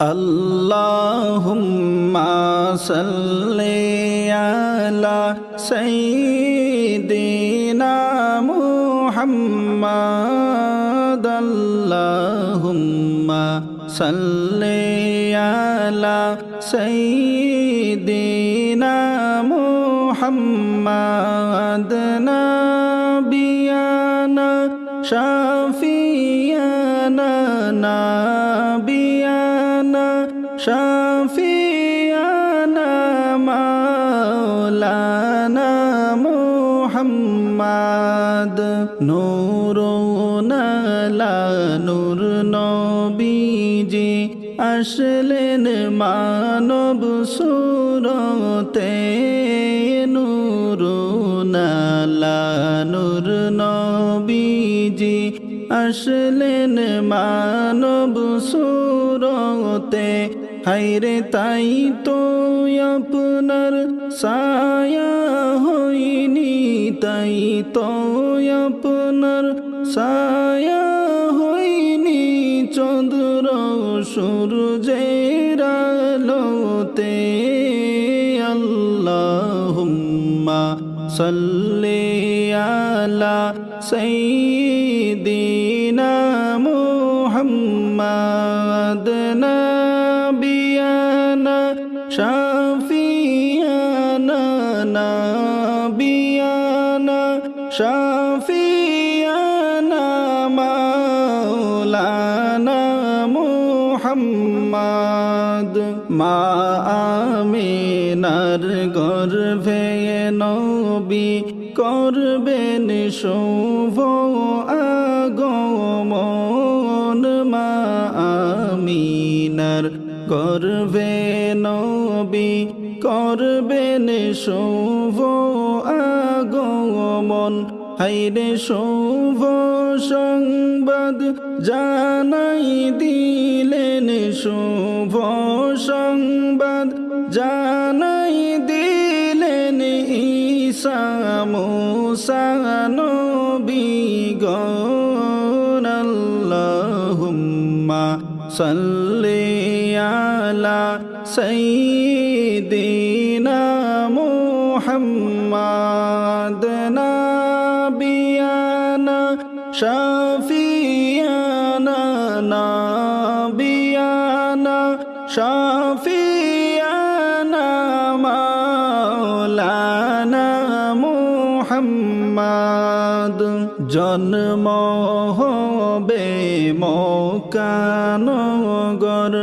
আল্লাহুম্মা সাল্লি আলা সাইয়্যিদিনা মুহাম্মাদ আল্লাহুম্মা সাল্লি আলা সাইয়্যিদিনা মুহাম্মাদ নাবিয়ানা শাফিয়ানা নাবিয়ানা শাফিয়ানা মাওলানা মুহাম্মাদ নূরুন আলা নূর নবীজি আসলেন মানব সুরতে নূরুন আলা নূর নবীজি আসলেন মানব সুরতে হায়রে তাই তো আপনার ছায়া হইনি তাই তো আপনার ছায়া হইনি চন্দ্র সূর্যের আলোতে আল্লাহুম্মা সাল্লি আলা সাইয়্যিদিনা মুহাম্মাদ নাবিয়ানা শাফিয়ানা নাবিয়ানা শাফিয়ানা মাওলানা মুহাম্মাদ মা আমিনার গর্ভে নবী করবেন শুভ আগমন মা আমিনার গর্ভে নবী করবেন শুভ আগমন হায়রে শুভ সংবাদ জানাই দিলেন শুভ সংবাদ জানাই দিলেন ঈসা মুসা নবীগণ আল্লাহুম্মা সাল্লি আলা সাইয়্যিদিনা মুহাম্মাদ নাবিয়ানা শাফিয়ানা নাবিয়ানা শাফিয়ানা মাওলানা মুহাম্মাদ জন্ম হবে মক্কা নগর